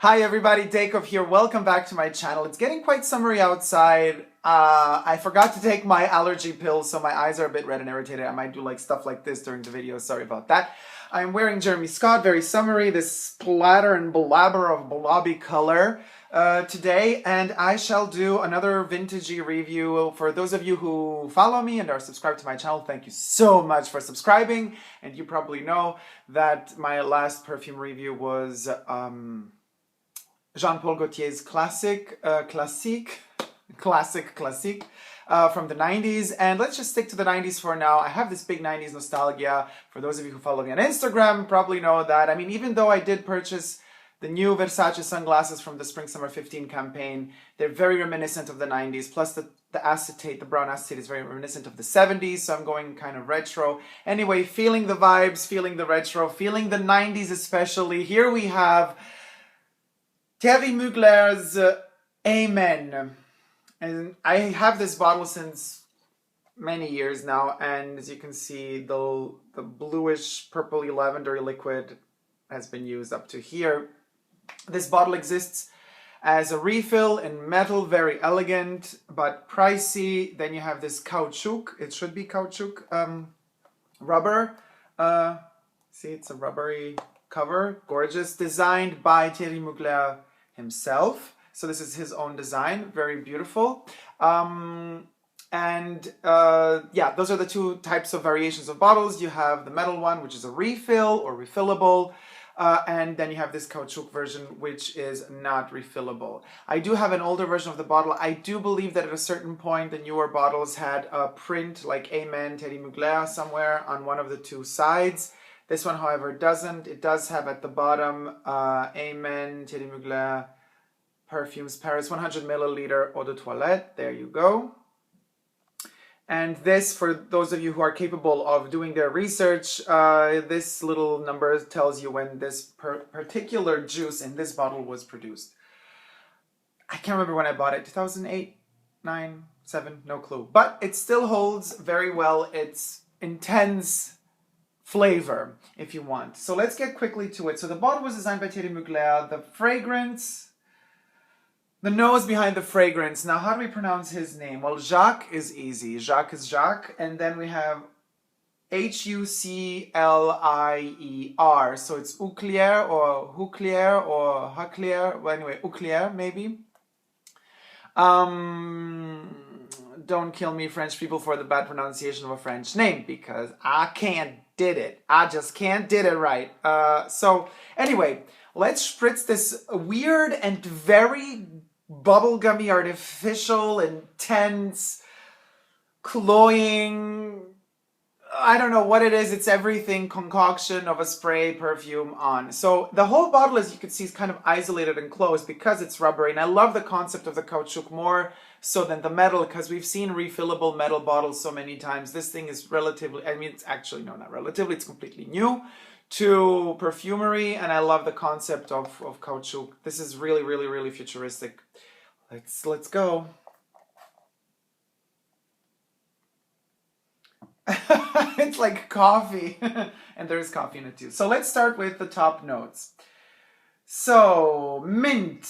Hi everybody, Dacob here. Welcome back to my channel. It's getting quite summery outside. I forgot to take my allergy pills, so my eyes are a bit red and irritated. I might do like stuff like this during the video. Sorry about that. I'm wearing Jeremy Scott, very summery, this splatter and blabber of blobby color today, and I shall do another vintagey review. For those of you who follow me and are subscribed to my channel, thank you so much for subscribing. And you probably know that my last perfume review was Jean-Paul Gaultier's classic from the 90s. And let's just stick to the 90s for now. I have this big 90s nostalgia. For those of you who follow me on Instagram, probably know that. I mean, even though I did purchase the new Versace sunglasses from the Spring-Summer 15 campaign, they're very reminiscent of the 90s. Plus the acetate, the brown acetate is very reminiscent of the 70s. So I'm going kind of retro. Anyway, feeling the vibes, feeling the retro, feeling the 90s especially. Here we have THIERRY Mugler's Amen. And I have this bottle since many years now, and as you can see, the bluish purpley lavendery liquid has been used up to here. This bottle exists as a refill in metal, very elegant but pricey. Then you have this caoutchouc, it should be caoutchouc, rubber. See, it's a rubbery cover, gorgeous, designed by THIERRY Mugler himself. So this is his own design, very beautiful. Yeah, those are the two types of variations of bottles. You have the metal one, which is a refill or refillable, and then you have this caoutchouc version, which is not refillable. I do have an older version of the bottle. I do believe that at a certain point, the newer bottles had a print like Amen, THIERRY Mugler somewhere on one of the two sides. This one, however, doesn't. It does have at the bottom, Amen, THIERRY Mugler, Perfumes Paris, 100 milliliter eau de toilette. There you go. And this, for those of you who are capable of doing their research, this little number tells you when this particular juice in this bottle was produced. I can't remember when I bought it, 2008, 9, 7, no clue. But it still holds very well. It's intense flavor, if you want. So let's get quickly to it. So the bottle was designed by THIERRY Mugler. The fragrance, the nose behind the fragrance. Now, how do we pronounce his name? Well, Jacques is easy. Jacques is Jacques. And then we have Huclier. So it's Huclier or Huclier or Huclier. Well, anyway, Huclier, maybe. Don't kill me, French people, for the bad pronunciation of a French name, because I can't did it. I just can't did it right. So anyway, let's spritz this weird and very bubblegummy, artificial, intense, cloying, I don't know what it is. It's everything concoction of a spray perfume on. So the whole bottle, as you can see, is kind of isolated and closed because it's rubbery. And I love the concept of the caoutchouc more so than the metal, because we've seen refillable metal bottles so many times. This thing is relatively, I mean, it's actually, no, not relatively, it's completely new to perfumery. And I love the concept of caoutchouc. This is really, really, really futuristic. Let's go. It's like coffee, and there's coffee in it too. So let's start with the top notes. So mint,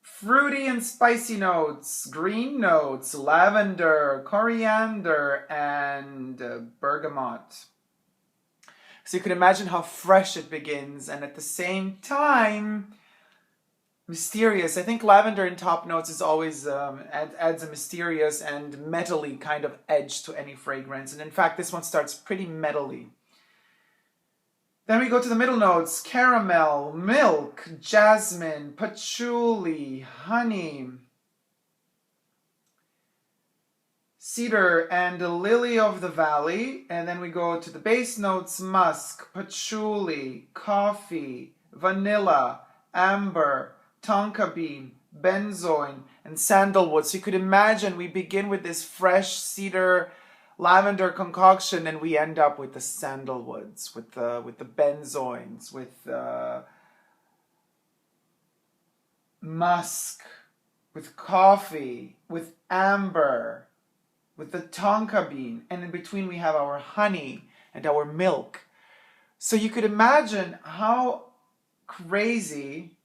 fruity and spicy notes, green notes, lavender, coriander, and bergamot. So you can imagine how fresh it begins, and at the same time, mysterious. I think lavender in top notes is always adds a mysterious and metally kind of edge to any fragrance. And in fact, this one starts pretty metally. Then we go to the middle notes: caramel, milk, jasmine, patchouli, honey, cedar, and lily of the valley. And then we go to the base notes: musk, patchouli, coffee, vanilla, amber, tonka bean, benzoin, and sandalwood. So you could imagine we begin with this fresh cedar lavender concoction, and we end up with the sandalwoods, with the benzoins, with musk, with coffee, with amber, with the tonka bean, and in between we have our honey and our milk. So you could imagine how crazy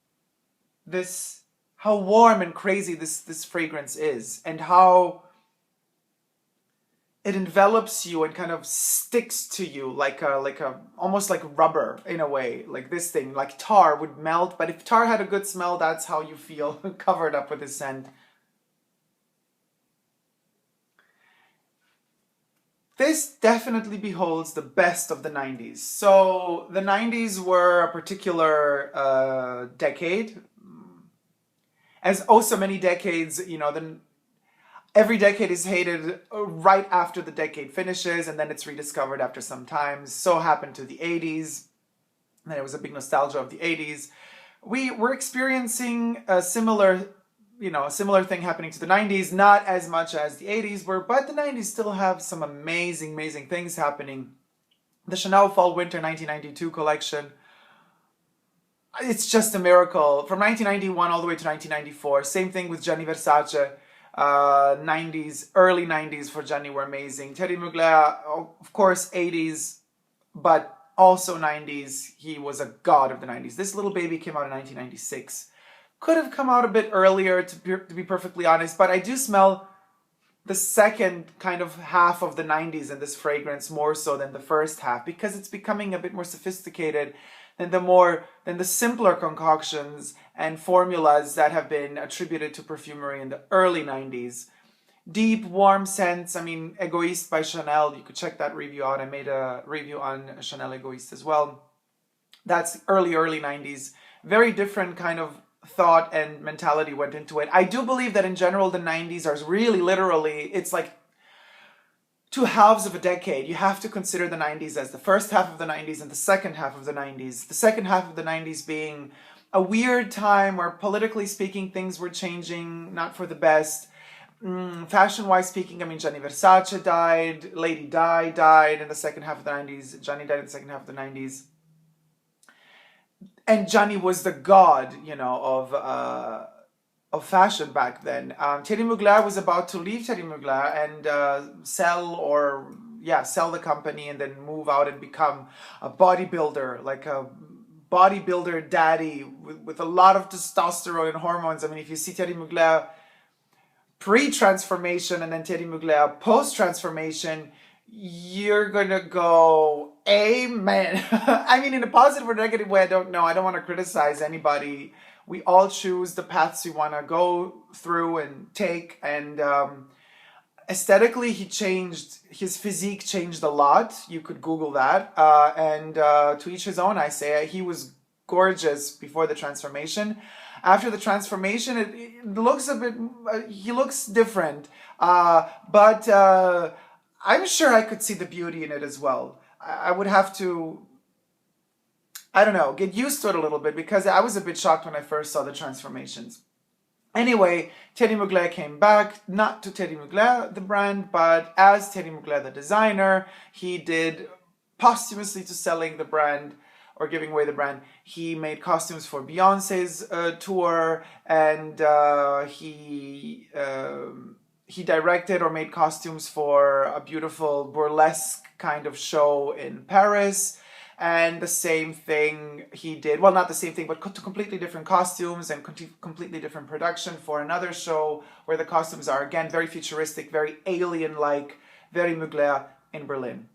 this, how warm and crazy this fragrance is, and how it envelops you and kind of sticks to you like a almost like rubber in a way. Like this thing, like tar would melt, but if tar had a good smell, that's how you feel covered up with this scent. This definitely beholds the best of the 90s. So the 90s were a particular decade. As oh so many decades, every decade is hated right after the decade finishes, and then it's rediscovered after some time. So happened to the 80s. There was a big nostalgia of the 80s. We were experiencing a similar thing happening to the 90s, not as much as the 80s were, but the 90s still have some amazing, amazing things happening. The Chanel Fall Winter 1992 collection, it's just a miracle. From 1991 all the way to 1994. Same thing with Gianni Versace. 90s, early 90s for Gianni were amazing. Thierry Mugler, of course, 80s, but also 90s. He was a god of the 90s. This Little Baby came out in 1996. Could have come out a bit earlier, to be perfectly honest, but I do smell the second kind of half of the 90s in this fragrance more so than the first half, because it's becoming a bit more sophisticated than the simpler concoctions and formulas that have been attributed to perfumery in the early 90s. Deep, warm scents. I mean, Egoiste by Chanel, you could check that review out. I made a review on Chanel Egoiste as well. That's early 90s. Very different kind of thought and mentality went into it. I do believe that in general the 90s are really literally, it's like two halves of a decade. You have to consider the 90s as the first half of the 90s and the second half of the 90s. The second half of the 90s being a weird time where, politically speaking, things were changing, not for the best. Fashion-wise speaking, I mean, Gianni Versace died, Lady Di died in the second half of the 90s, Gianni died in the second half of the 90s. And Gianni was the god, of fashion back then. Thierry Mugler was about to leave Thierry Mugler and sell the company and then move out and become a bodybuilder, like a bodybuilder daddy with a lot of testosterone and hormones. I mean, if you see Thierry Mugler pre-transformation and then Thierry Mugler post-transformation, you're gonna go, amen. I mean, in a positive or negative way, I don't know. I don't want to criticize anybody. We all choose the paths we want to go through and take. And aesthetically, his physique changed a lot. You could Google that. And to each his own, I say. He was gorgeous before the transformation. After the transformation, it looks a bit, he looks different. But I'm sure I could see the beauty in it as well. I would have to, I don't know, get used to it a little bit, because I was a bit shocked when I first saw the transformations. Anyway, Thierry Mugler came back, not to Thierry Mugler, the brand, but as Thierry Mugler, the designer. He did, posthumously to selling the brand, or giving away the brand, he made costumes for Beyonce's tour, and he directed or made costumes for a beautiful burlesque kind of show in Paris. And the same thing he did, well, not the same thing, but completely different costumes and completely different production for another show where the costumes are, again, very futuristic, very alien-like, very Mugler in Berlin.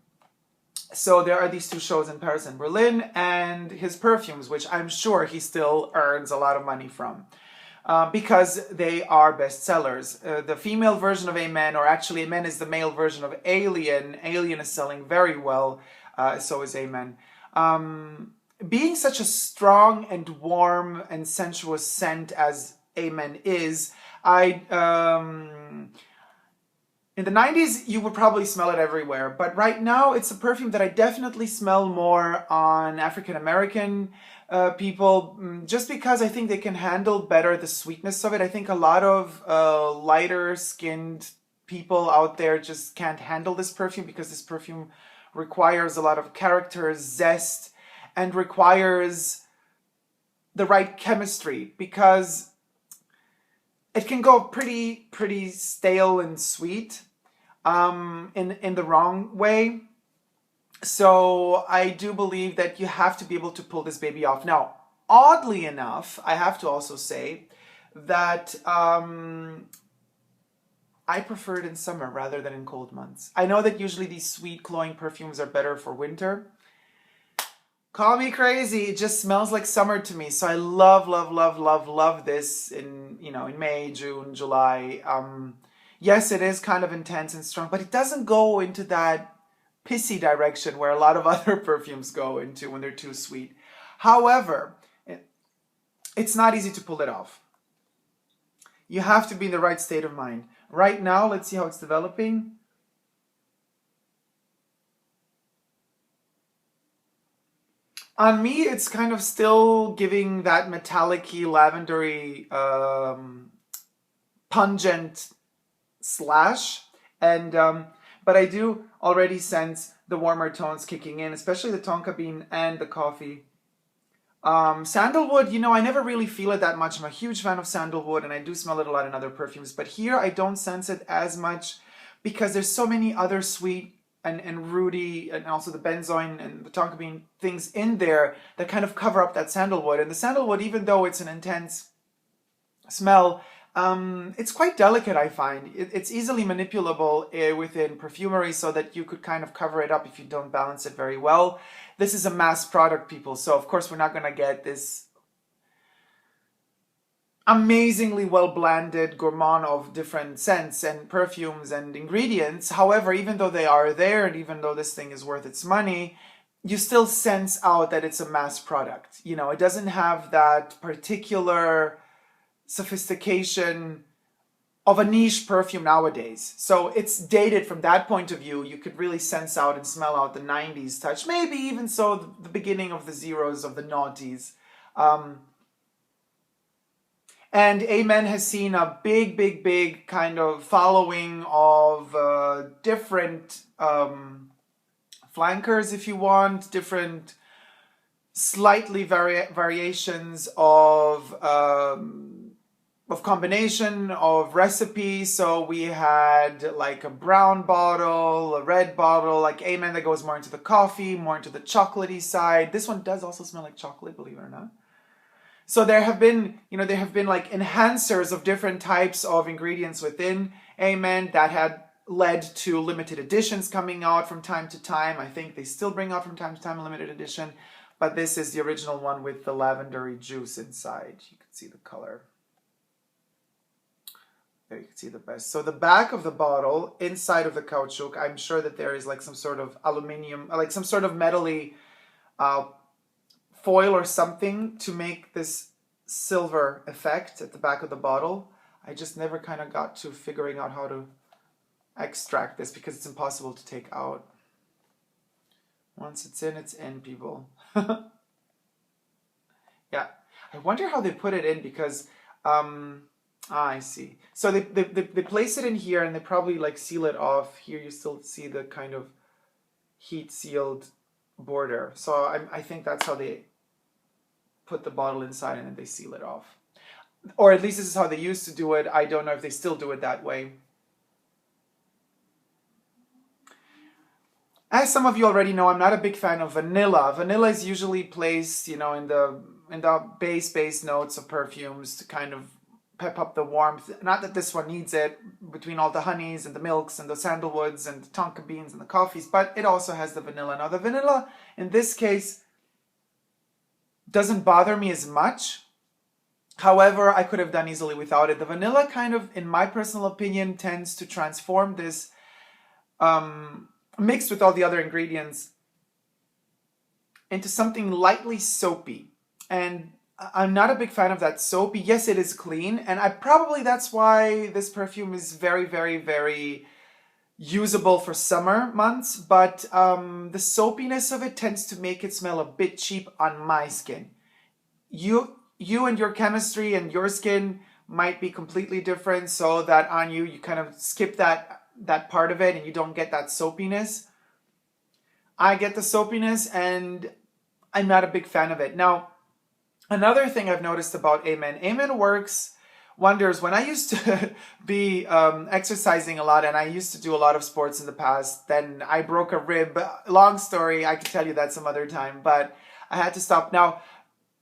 So there are these two shows in Paris and Berlin, and his perfumes, which I'm sure he still earns a lot of money from. Because they are bestsellers. The female version of Amen, or actually Amen is the male version of Alien. Alien is selling very well, so is Amen. Being such a strong and warm and sensuous scent as Amen is, in the 90s, you would probably smell it everywhere, but right now it's a perfume that I definitely smell more on African-American people, just because I think they can handle better the sweetness of it. I think a lot of lighter-skinned people out there just can't handle this perfume, because this perfume requires a lot of character, zest, and requires the right chemistry, because it can go pretty stale and sweet in the wrong way. So I do believe that you have to be able to pull this baby off. Now, Oddly enough, I have to also say that I prefer it in summer rather than in cold months. I know that usually these sweet cloying perfumes are better for winter. Call me crazy, it just smells like summer to me. So I love, love, love, love, love this in, in May, June, July. Yes, it is kind of intense and strong, but it doesn't go into that pissy direction where a lot of other perfumes go into when they're too sweet. However, it's not easy to pull it off. You have to be in the right state of mind. Right now, let's see how it's developing. On me, it's kind of still giving that metallic-y, lavendery, pungent slash. And but I do already sense the warmer tones kicking in, especially the tonka bean and the coffee. Sandalwood, I never really feel it that much. I'm a huge fan of sandalwood, and I do smell it a lot in other perfumes. But here, I don't sense it as much because there's so many other sweet and rooty, and also the benzoin and the tonka bean things in there that kind of cover up that sandalwood. And the sandalwood, even though it's an intense smell, it's quite delicate, I find. It's easily manipulable within perfumery so that you could kind of cover it up if you don't balance it very well. This is a mass product, people, so of course we're not going to get this amazingly well-blended gourmand of different scents and perfumes and ingredients. However, even though they are there and even though this thing is worth its money, you still sense out that it's a mass product. It doesn't have that particular sophistication of a niche perfume nowadays. So it's dated from that point of view. You could really sense out and smell out the 90s touch, maybe even so the beginning of the zeros, of the noughties. And Amen has seen a big, big, big kind of following of different flankers, if you want, different slightly variations of combination of recipes. So we had like a brown bottle, a red bottle, like Amen that goes more into the coffee, more into the chocolatey side. This one does also smell like chocolate, believe it or not. So there have been, like enhancers of different types of ingredients within Amen that had led to limited editions coming out from time to time. I think they still bring out from time to time a limited edition, but this is the original one with the lavendery juice inside. You can see the color. There you can see the best. So the back of the bottle, inside of the caoutchouc, I'm sure that there is like some sort of aluminum, like some sort of metally foil or something to make this silver effect at the back of the bottle. I just never kind of got to figuring out how to extract this because it's impossible to take out. Once it's in, people. Yeah. I wonder how they put it in because, I see. So they place it in here and they probably like seal it off. Here you still see the kind of heat sealed border. So I think that's how they put the bottle inside and then they seal it off. Or at least this is how they used to do it. I don't know if they still do it that way. As some of you already know, I'm not a big fan of vanilla. Vanilla is usually placed, in the base notes of perfumes to kind of pep up the warmth. Not that this one needs it between all the honeys and the milks and the sandalwoods and the tonka beans and the coffees, but it also has the vanilla. Now the vanilla, in this case, doesn't bother me as much. However, I could have done easily without it. The vanilla kind of, in my personal opinion, tends to transform this, mixed with all the other ingredients, into something lightly soapy. And I'm not a big fan of that soapy. Yes, it is clean, and that's why this perfume is very, very, very usable for summer months, but the soapiness of it tends to make it smell a bit cheap on my skin. You and your chemistry and your skin might be completely different, so that on you kind of skip that part of it and you don't get that soapiness. I get the soapiness and I'm not a big fan of it. Now, another thing I've noticed about Amen works wonders. When I used to be exercising a lot and I used to do a lot of sports in the past, then I broke a rib. Long story, I could tell you that some other time, but I had to stop. Now,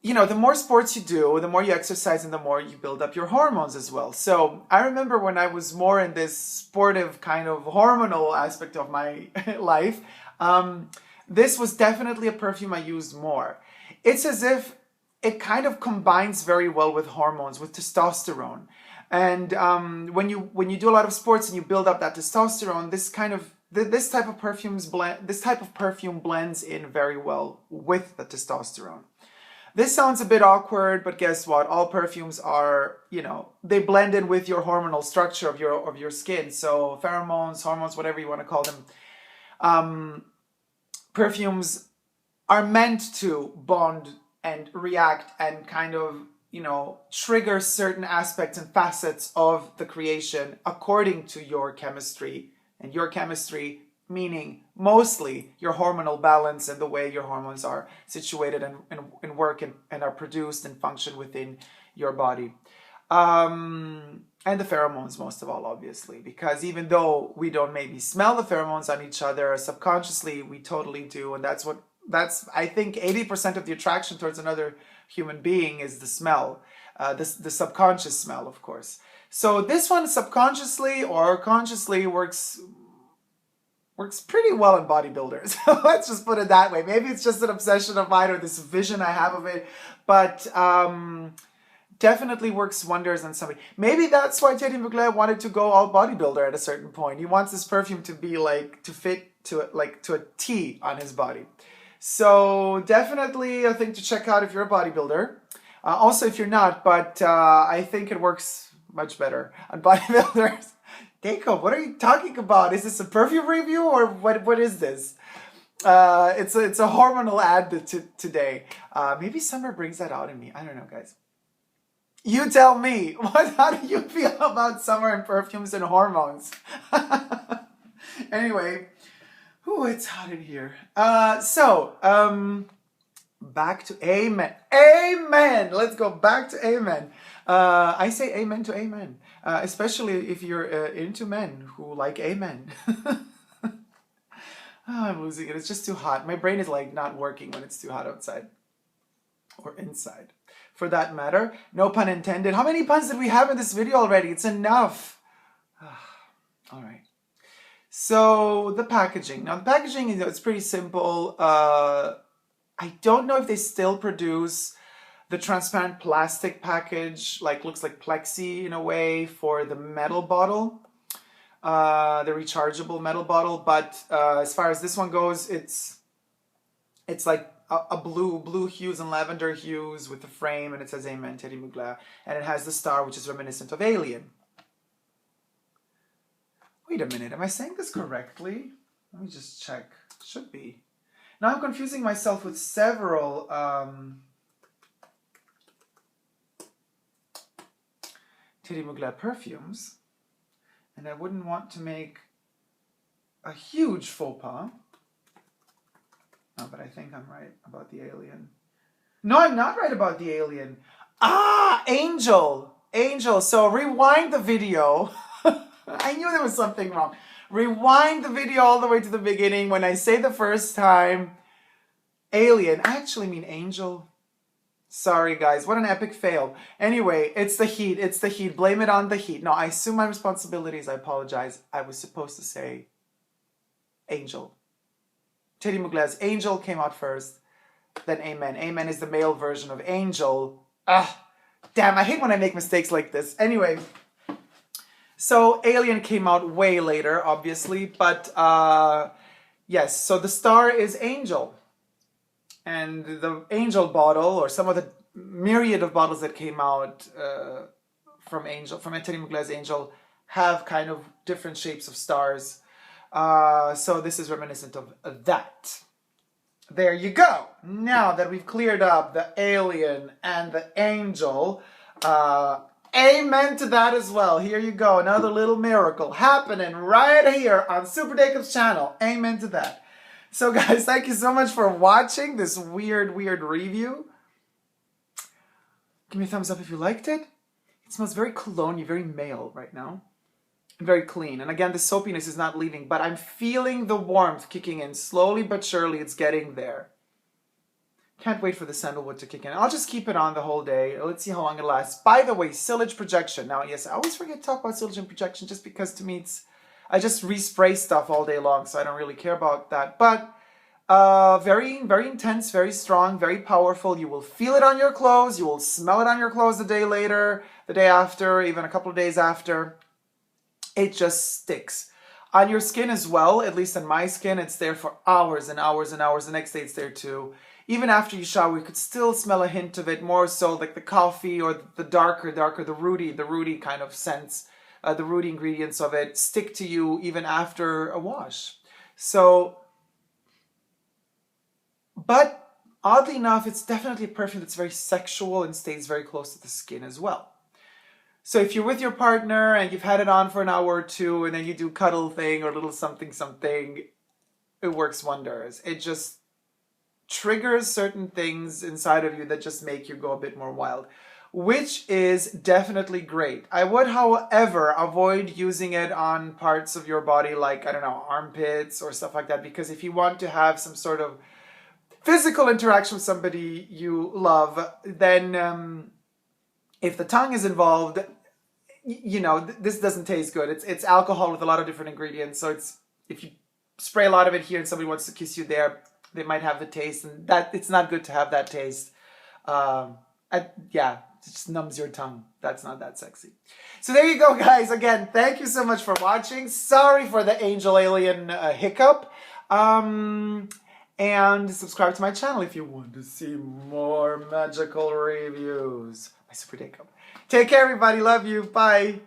you know, the more sports you do, the more you exercise and the more you build up your hormones as well. So I remember when I was more in this sportive kind of hormonal aspect of my life, this was definitely a perfume I used more. It's as if it kind of combines very well with hormones, with testosterone. And when you do a lot of sports and you build up that testosterone, this type of perfume blends in very well with the testosterone. This sounds a bit awkward, but guess what? All perfumes are, you know, they blend in with your hormonal structure of your skin. So pheromones, hormones, whatever you want to call them, perfumes are meant to bond and react and kind of, you know, trigger certain aspects and facets of the creation according to your chemistry. And your chemistry meaning mostly your hormonal balance and the way your hormones are situated and work and are produced and function within your body. And the pheromones most of all, obviously, because even though we don't maybe smell the pheromones on each other, subconsciously we totally do. And that's I think 80% of the attraction towards another human being is the smell, the subconscious smell, of course. So this one subconsciously or consciously works pretty well in bodybuilders. Let's just put it that way. Maybe it's just an obsession of mine or this vision I have of it, but definitely works wonders on somebody. Maybe that's why Thierry Mugler wanted to go all bodybuilder at a certain point. He wants this perfume to be like, to fit to a T on his body. So definitely a thing to check out if you're a bodybuilder. Also if you're not, but I think it works much better on bodybuilders. Dacob, what are you talking about? Is this a perfume review or what is this? It's a hormonal ad today. Maybe summer brings that out in me. I don't know, guys. You tell me. How do you feel about summer and perfumes and hormones? Anyway, ooh, it's hot in here. Back to amen. Amen. Let's go back to amen. I say amen to amen, especially if you're into men who like amen. Oh, I'm losing it. It's just too hot. My brain is like not working when it's too hot outside or inside, for that matter. No pun intended. How many puns did we have in this video already? It's enough. All right. So the packaging. Now the packaging, you know, it's pretty simple. I don't know if they still produce the transparent plastic package, like looks like plexi in a way, for the metal bottle, the rechargeable metal bottle. But as far as this one goes, it's like a blue hues and lavender hues with the frame, and it says Amen Thierry Mugler, and it has the star, which is reminiscent of Alien. Wait a minute, am I saying this correctly? Let me just check. Should be. Now I'm confusing myself with several Thierry Mugler perfumes, and I wouldn't want to make a huge faux pas. No, but I think I'm right about the Alien. No, I'm not right about the Alien. Ah, Angel. Angel. So rewind the video. I knew there was something wrong. Rewind the video all the way to the beginning. When I say the first time Alien, I actually mean Angel. Sorry, guys. What an epic fail. Anyway, it's the heat. It's the heat. Blame it on the heat. No, I assume my responsibilities. I apologize. I was supposed to say Angel. Thierry Mugler's Angel came out first, then Amen. Amen is the male version of Angel. Ah, damn, I hate when I make mistakes like this. Anyway, so Alien came out way later, obviously, but yes, so the star is Angel. And the Angel bottle, or some of the myriad of bottles that came out from Thierry Mugler's Angel, have kind of different shapes of stars. So this is reminiscent of that. There you go. Now that we've cleared up the Alien and the Angel, amen to that as well. Here you go. Another little miracle happening right here on Super Dacob's channel. Amen to that. So guys, thank you so much for watching this weird review. Give me a thumbs up if you liked it. It smells very cologne-y, very male right now. And very clean. And again, the soapiness is not leaving, but I'm feeling the warmth kicking in. Slowly but surely, it's getting there. Can't wait for the sandalwood to kick in. I'll just keep it on the whole day. Let's see how long it lasts. By the way, sillage projection. Now, yes, I always forget to talk about sillage and projection just because to me it's... I just respray stuff all day long, so I don't really care about that. But very, very intense, very strong, very powerful. You will feel it on your clothes. You will smell it on your clothes the day later, the day after, even a couple of days after. It just sticks. On your skin as well, at least on my skin, it's there for hours and hours and hours. The next day it's there too. Even after you shower, you could still smell a hint of it, more so like the coffee or the darker, the rooty kind of scents, the rooty ingredients of it stick to you even after a wash. So, but oddly enough, it's definitely a perfume that's very sexual and stays very close to the skin as well. So if you're with your partner and you've had it on for an hour or two and then you do cuddle thing or a little something, it works wonders. It just triggers certain things inside of you that just make you go a bit more wild, which is definitely great. I would, however, avoid using it on parts of your body like, I don't know, armpits or stuff like that, because if you want to have some sort of physical interaction with somebody you love, then if the tongue is involved, you know, this doesn't taste good. It's alcohol with a lot of different ingredients, so if you spray a lot of it here and somebody wants to kiss you there, they might have the taste, and that it's not good to have that taste. Yeah, it just numbs your tongue. That's not that sexy. So there you go, guys. Again, thank you so much for watching. Sorry for the angel alien hiccup. And subscribe to my channel if you want to see more magical reviews. My super Dacob. Take care, everybody. Love you. Bye.